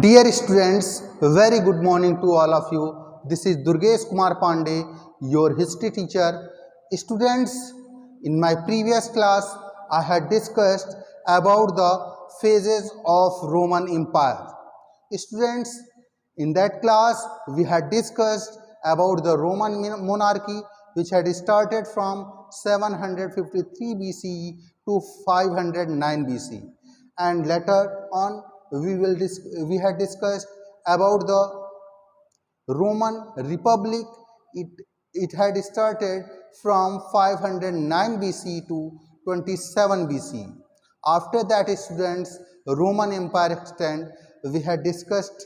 Dear students, very good morning to all of you. This is Durgesh Kumar Pandey, your history teacher. Students, in my previous class, I had discussed about the phases of Roman Empire. Students, in that class, we had discussed about the Roman monarchy, which had started from 753 BCE to 509 BCE, and later on we had discussed about the Roman Republic. It had started from 509 BC to 27 BC. After that, students, Roman Empire extend. We had discussed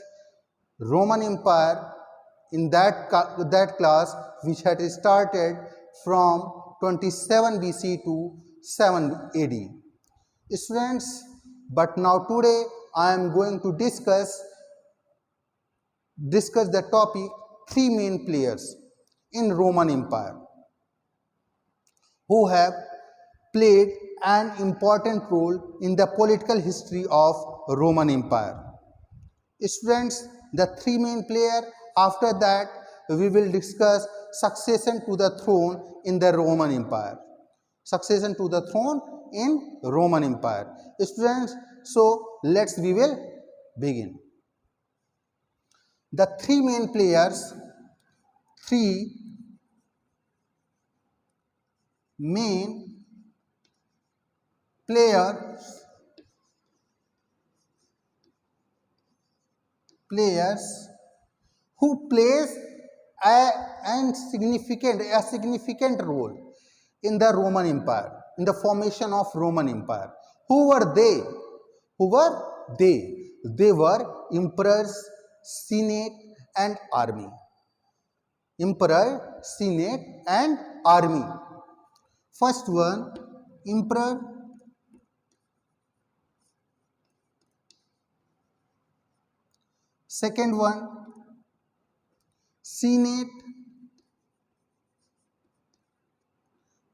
Roman Empire in that class, which had started from 27 BC to 7 AD. Students, but now today I am going to discuss the topic three main players in Roman Empire who have played an important role in the political history of Roman Empire. Students, the three main players, after that we will discuss succession to the throne in the Roman Empire. Succession to the throne in Roman Empire. Students, so we will begin. The three main players, who plays a significant role in the Roman Empire, in the formation of Roman Empire. Who were they? They were emperors, senate and army. Emperor, senate and army. First one, emperor. Second one, senate.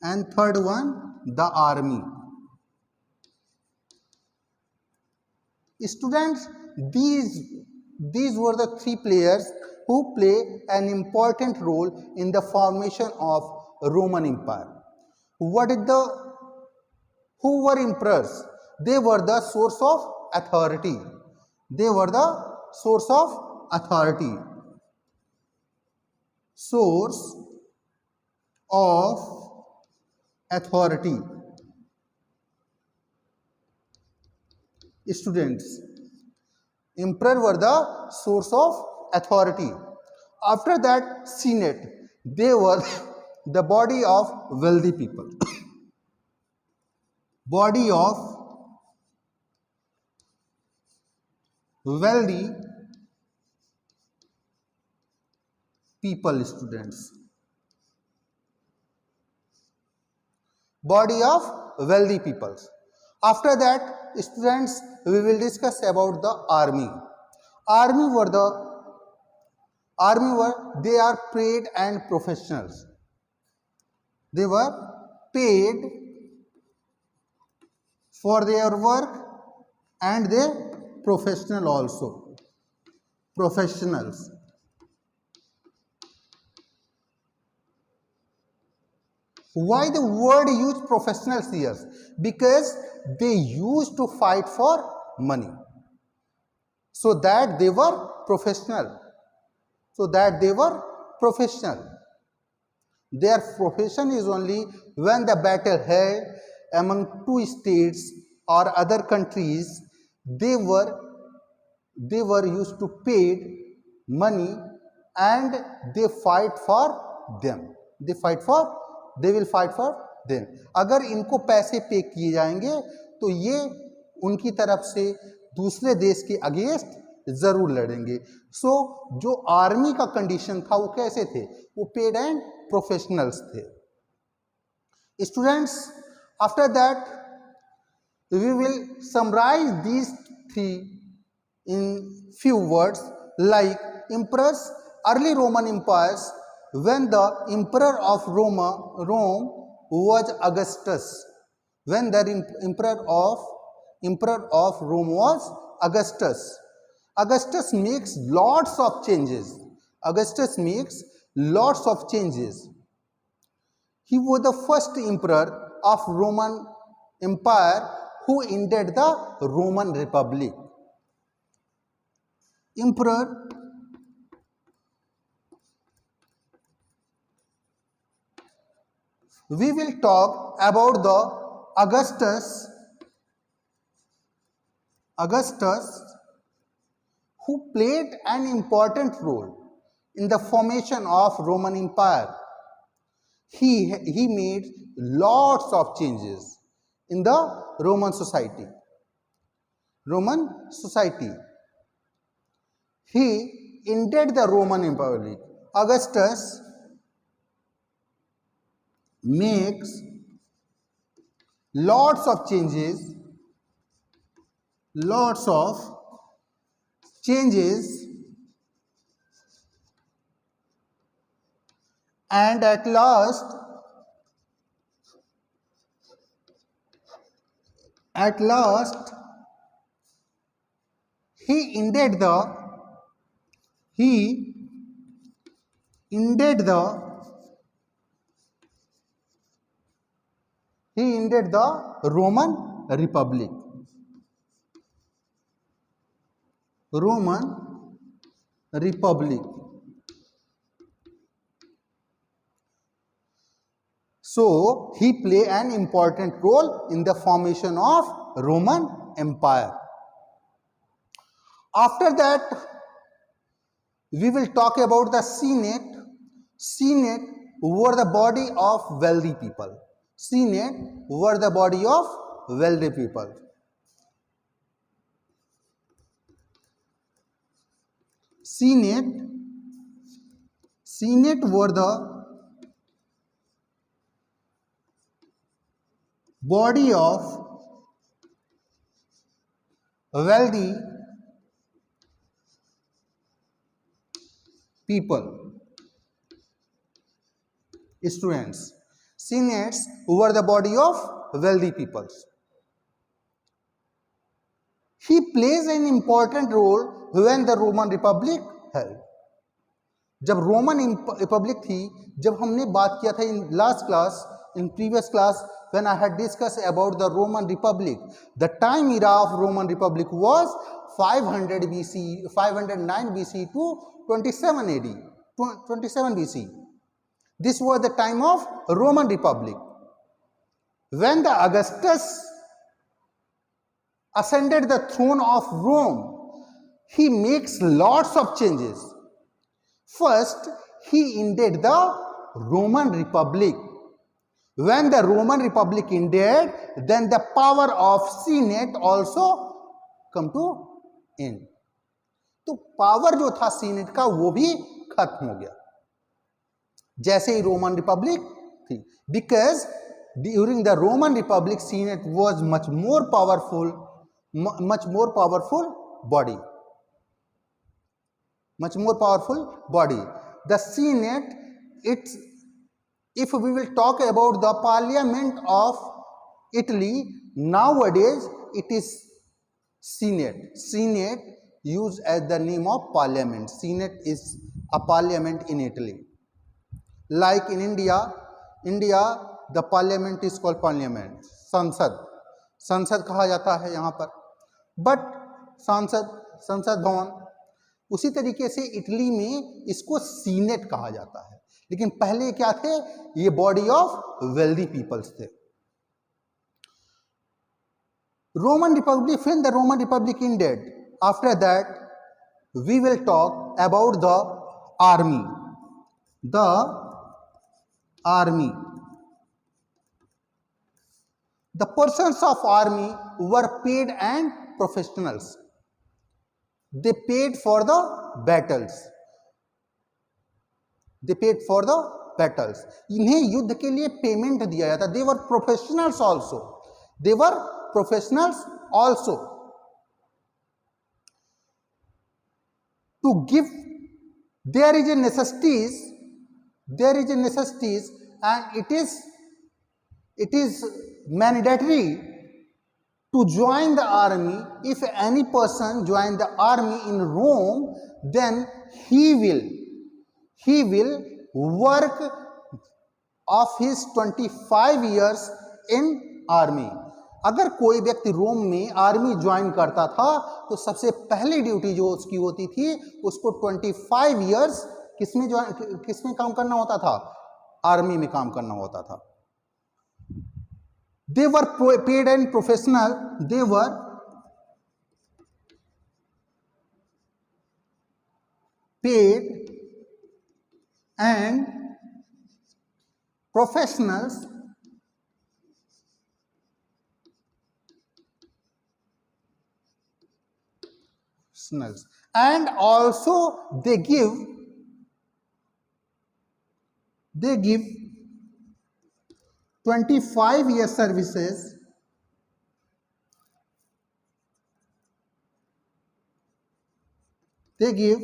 And third one, the army. Students, these were the three players who play an important role in the formation of Roman Empire. Who were emperors? They were the source of authority. Source of authority. Students, emperor were the source of authority. After that, senate. They were the body of wealthy people. Body of wealthy people, students. Body of wealthy peoples. After that, students, we will discuss about the army. They are paid and professionals. They were paid for their work and they professional also. Professionals. Why the word used professionals here? Because they used to fight for money. So that they were professional. Their profession is only when the battle held among two states or other countries, they were used to pay money and they fight for them. They will fight for them. अगर इनको पैसे पे किए जाएंगे तो ये उनकी तरफ से दूसरे देश के अगेंस्ट जरूर लड़ेंगे. सो जो आर्मी का कंडीशन था वो कैसे थे? वो पेड एंड प्रोफेशनल्स थे. Students, after that we will summarize these three in few words like emperors. Early Roman empires, when the emperor of Rome was Augustus. When the emperor of Rome was Augustus. Augustus makes lots of changes. Augustus makes lots of changes. He was the first emperor of Roman Empire who ended the Roman Republic. Emperor we will talk about the Augustus who played an important role in the formation of Roman Empire. He made lots of changes in the Roman society. He ended the Roman Empire. Augustus makes lots of changes and at last he ended the Roman Republic. So he played an important role in the formation of Roman Empire. After that, we will talk about the Senate. Senate were the body of wealthy people. Senate were the body of wealthy people. Students, senates were the body of wealthy people. He plays an important role when the Roman Republic held. जब Roman Republic थी, जब हमने बात किया था in previous class when I had discussed about the Roman Republic, the time era of Roman Republic was 509 BC to 27 AD, 27 BC. This was the time of Roman Republic. When the Augustus ascended the throne of Rome, he makes lots of changes. First, he ended the Roman Republic. When the Roman Republic ended, then the power of Senate also come to end. तो power जो था senate का वो भी खत्म हो गया जैसे ही रोमन रिपब्लिक थी. Because during the Roman Republic senate was much more powerful body. The Senate, if we will talk about the Parliament of Italy, nowadays it is Senate. Senate used as the name of Parliament. Senate is a Parliament in Italy. Like in India, the Parliament is called Parliament. संसद कहा जाता है यहाँ पर, but संसद भवन. उसी तरीके से इटली में इसको सीनेट कहा जाता है. लेकिन पहले क्या थे? ये बॉडी ऑफ वेल्दी पीपल्स थे. Roman Republic, when the Roman Republic ended, after that we will talk about the army. The persons of army were paid and professionals. They paid for the battles. इन्हें युद्ध के लिए payment दिया जाता. They were professionals also. To give, there is a necessities, and it is mandatory to join the army. If any person join the army in Rome, then he will work of his 25 years in army. अगर कोई व्यक्ति रोम में army join करता था तो सबसे पहली duty जो उसकी होती थी, उसको 25 इयर्स किसमें काम करना होता था? आर्मी में काम करना होता था. They were paid and professional. They were paid and professionals and also they give 25 year services they give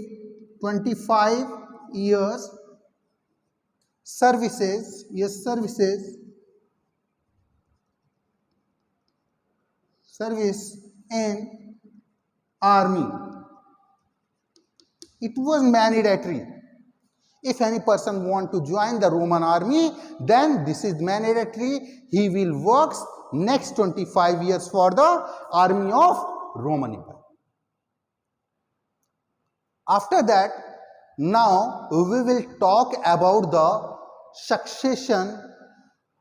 25 years services service in army. It was mandatory. If any person want to join the Roman army, then this is mandatory. He will work next 25 years for the army of Roman Empire. After that, now we will talk about the succession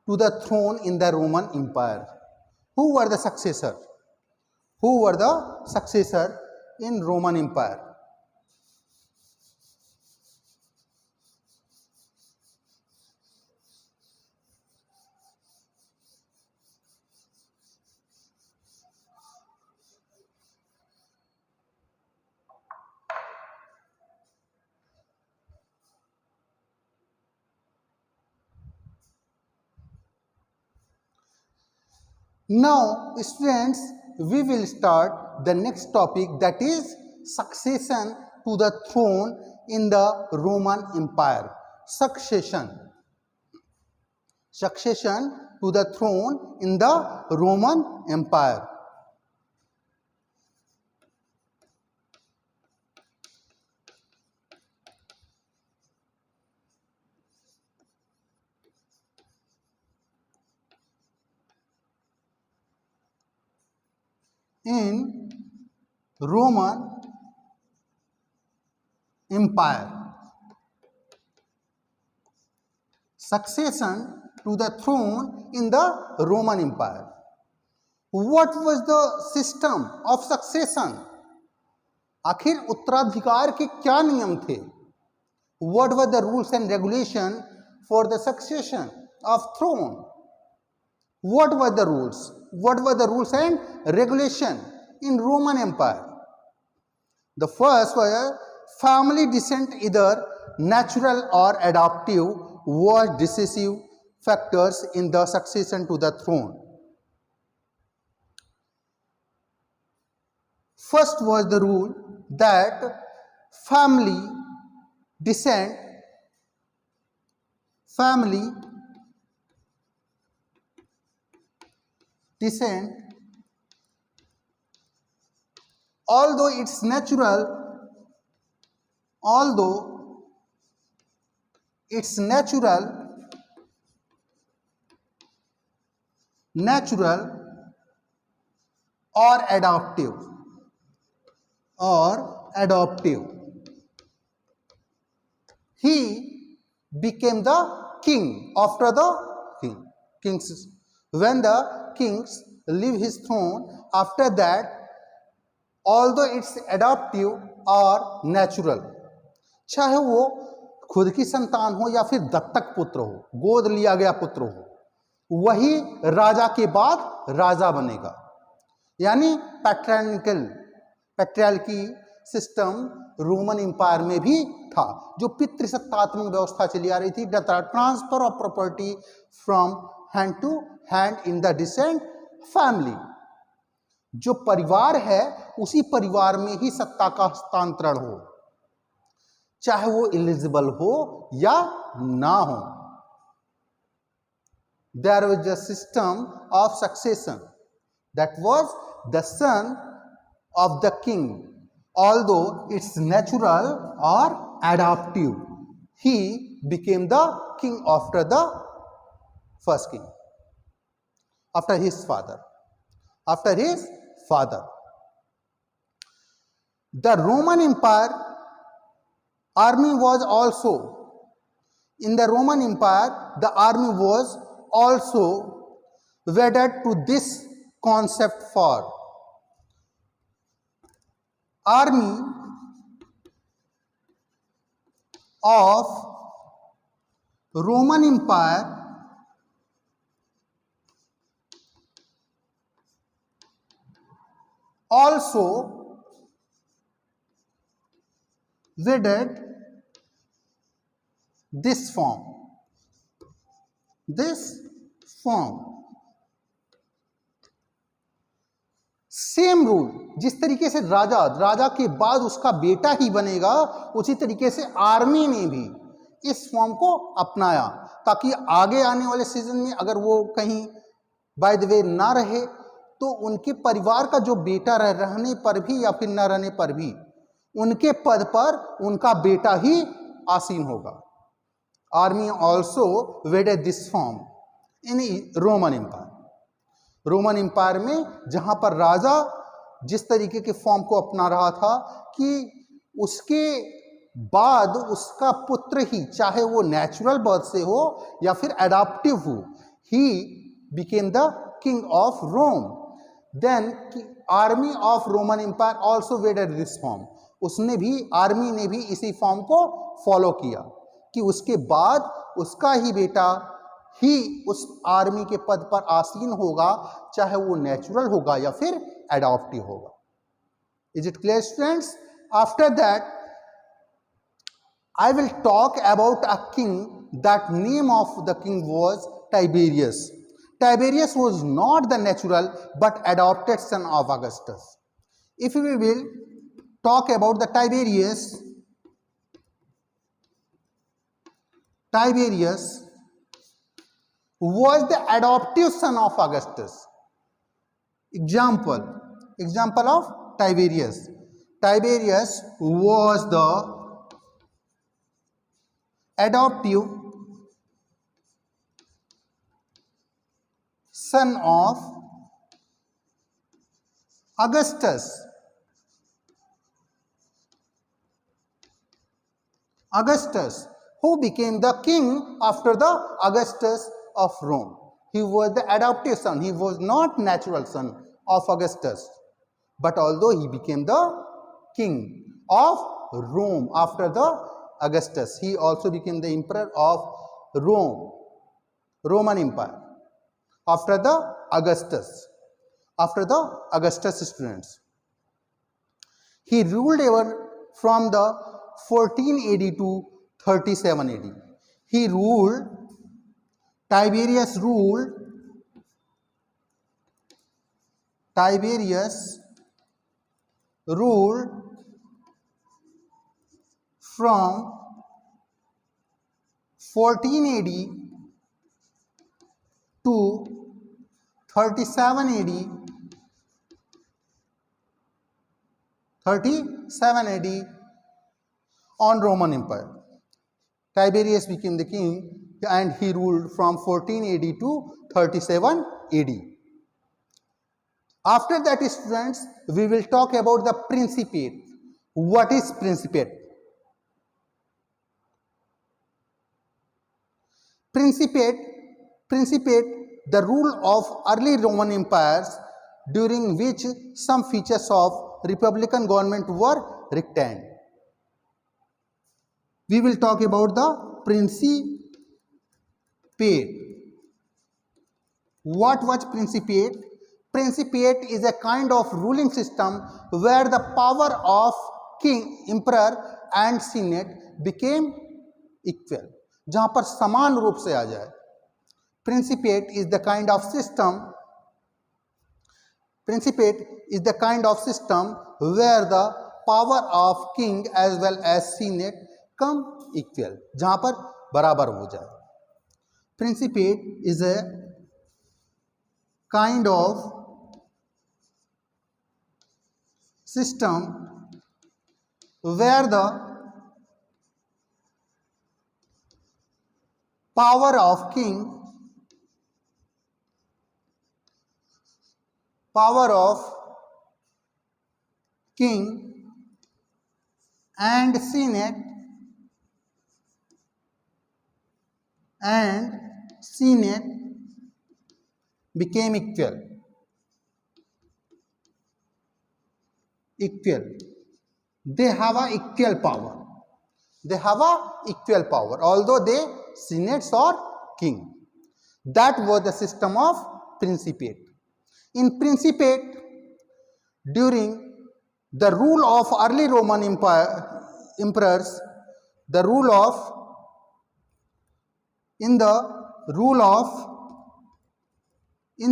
to the throne in the Roman Empire. Who were the successor? Who were the successor in Roman Empire? Now, students, we will start the next topic, that is succession to the throne in the Roman Empire. Succession to the throne in the Roman Empire. In Roman Empire, succession to the throne in the Roman Empire. What was the system of succession? आखिर उत्तराधिकार के क्या नियम थे? What were the rules and regulation for the succession of throne? What were the rules? What were the rules and regulation in Roman Empire? The first was family descent, either natural or adoptive, was decisive factors in the succession to the throne. First was the rule that family descent although it's natural or adoptive, he became the king after the kings. When the kings leave his throne, after that, although it's adoptive or natural, चाहे वो खुद की संतान हो या फिर दत्तक पुत्र हो, गोद लिया गया पुत्र हो, वही राजा के बाद राजा बनेगा. यानी पैट्रियार्की सिस्टम रोमन एम्पायर में भी था, जो पितृसत्तात्मक व्यवस्था चली आ रही थी. Transfer of property from hand to hand in the descent family. जो परिवार है उसी परिवार में ही सत्ता का हस्तांतरण हो, चाहे वो एलिजिबल हो या ना हो. There was a system of succession That was the son of the king, although it's natural or adaptive. He became the king after the first king, after his father. After his father. The Roman Empire army was also, in the Roman Empire, the army was also wedded to this concept for army of Roman Empire also wedded this form. Same rule, जिस तरीके से राजा के बाद उसका बेटा ही बनेगा, उसी तरीके से आर्मी ने भी इस फॉर्म को अपनाया, ताकि आगे आने वाले सीजन में अगर वो कहीं बाय द वे ना रहे तो उनके परिवार का जो बेटा रहने पर भी या फिर न रहने पर भी उनके पद पर उनका बेटा ही आसीन होगा. Army also wedded this form in Roman empire. Roman empire में जहां पर राजा जिस तरीके के फॉर्म को अपना रहा था कि उसके बाद उसका पुत्र ही, चाहे वो नेचुरल बर्थ से हो या फिर एडाप्टिव हो, he became the king of Rome. Then army of Roman empire also wedded this form. उसने भी, आर्मी ने भी इसी फॉर्म को फॉलो किया कि उसके बाद उसका ही बेटा ही उस आर्मी के पद पर आसीन होगा, चाहे वो नेचुरल होगा या फिर एडॉप्टिव होगा. Is it clear students? After that I will talk about a king. That name of the king was Tiberius. Tiberius was not the natural but adopted son of Augustus. If we will talk about the Tiberius was the adoptive son of Augustus. Example of Tiberius. Tiberius was the adoptive son of Augustus. Who became the king after the Augustus of Rome. He was the adoptive son. He was not natural son of Augustus. But although he became the king of Rome after the Augustus, he also became the emperor of Rome, Roman Empire. After the Augustus students. He ruled ever from the 14 AD to 37 AD. Tiberius ruled from 14 AD to 37 AD on Roman Empire. Tiberius became the king and he ruled from 14 AD to 37 AD. After that, students, we will talk about the principate. What is principate? Principate, the rule of early Roman empires during which some features of republican government were retained. We will talk about the principate. What was principate? Principate is a kind of ruling system where the power of king, emperor and senate became equal. जहां पर समान रूप से आ जाए. Principate is the kind of system where the power of king as well as senate come equal. जहां पर बराबर हो जाए. Principate is a kind of system where the power of king and senate became equal. They have a equal power. Although they senates or king. That was the system of principate. In principate, during the rule of early Roman emperors, in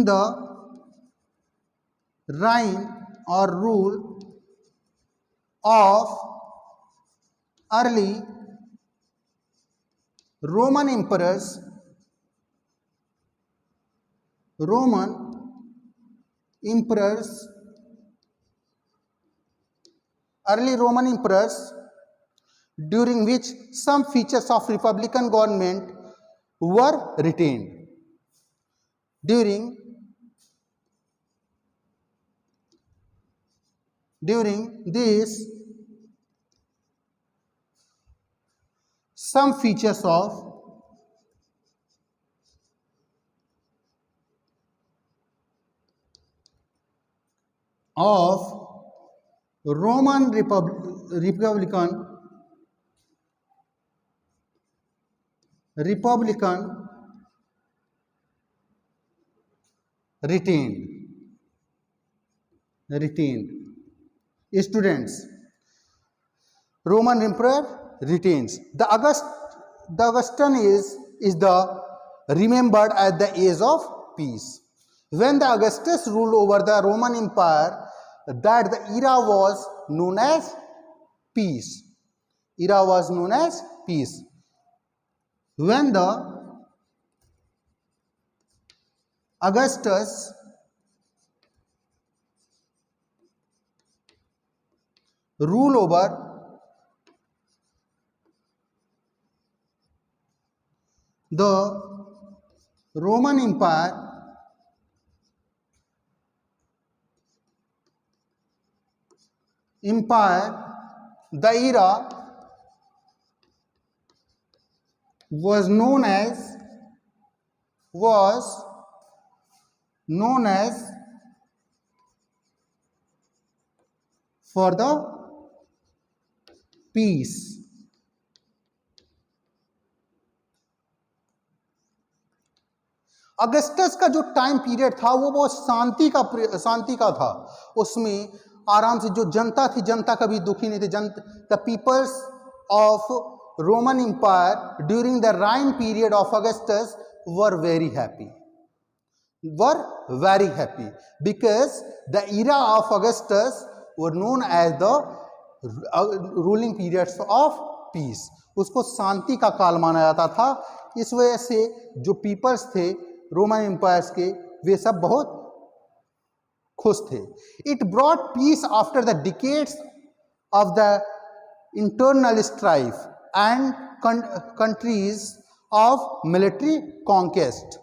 the reign or rule of early Roman emperors, during which some features of republican government were retained. During this, some features of Roman republican retained. Students, Roman emperor retains. The Augustan is the remembered as the age of peace. When the Augustus ruled over the Roman Empire, that the era was known as peace. When the Augustus rule over the Roman Empire, the era was known as for the peace. Augustus का जो time period था वो बहुत शांति का था. उसमें आराम से जो जनता थी, जनता कभी दुखी नहीं थी. The peoples of Roman empire during the reign period of Augustus were very happy because the era of Augustus were known as the ruling periods of peace. उसको शांति का काल माना जाता था. इस वजह से जो पीपल्स थे रोमन एम्पायर्स के, वे सब बहुत खुश थे. It brought peace after the decades of the internal strife and countries of military conquest.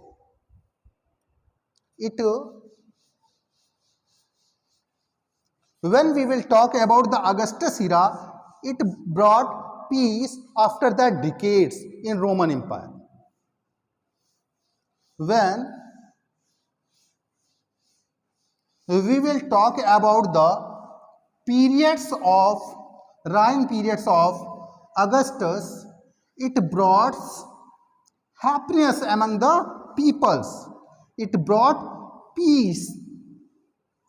When we will talk about the Augustus era, it brought peace after the decades in Roman Empire. When we will talk about the reign periods of Augustus, it brought happiness among the peoples. It brought peace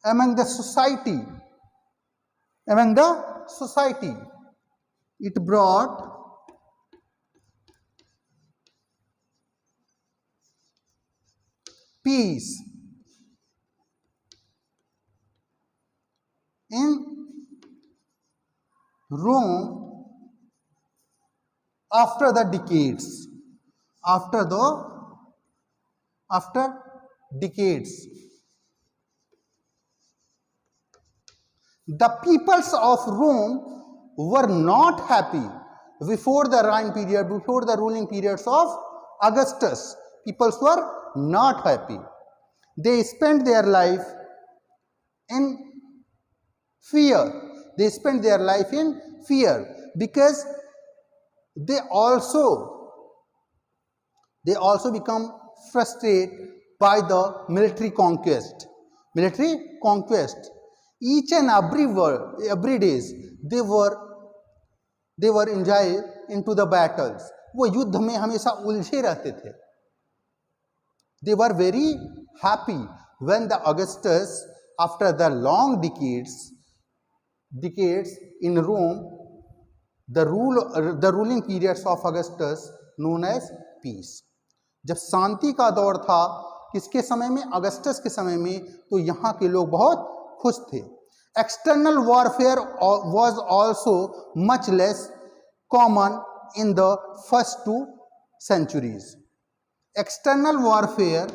among the society. It brought peace in Rome after the decades. After decades. The peoples of Rome were not happy before the reign period, before the ruling periods of Augustus. Peoples were not happy. They spent their life in fear. They spent their life in fear because they also become frustrated by the military conquest. Military conquest. Each and every days they were enjoyed into the battles. वो युद्ध में हमेशा उलझे रहते थे. They were very happy when the Augustus, after the long decades in Rome, the ruling periods of Augustus known as peace. जब शांति का दौर था किसके समय में? अगस्टस के समय में. तो यहाँ के लोग बहुत खुश थे. External warfare was also much less common in the first 2 centuries. External warfare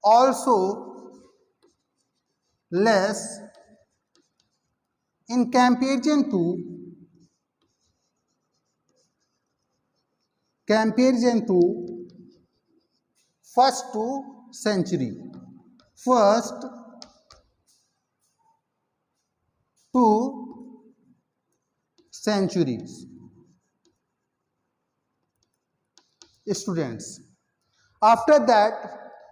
also less in comparison to first 2 century. First 2 centuries. Students, after that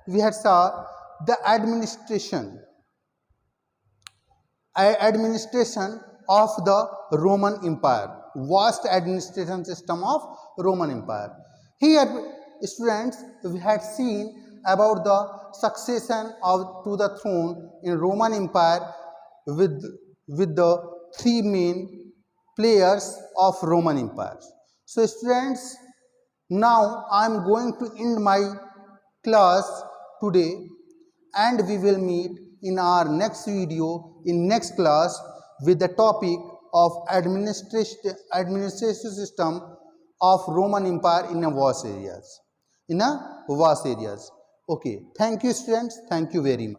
we had saw the administration of the Roman Empire, vast administration system of Roman Empire. Here, students, we had seen about the succession to the throne in Roman Empire with the 3 main players of Roman Empire. So students, now I am going to end my class today, and we will meet in our next video in next class with the topic of administration system of Roman Empire in a vast areas. Okay, thank you students, thank you very much.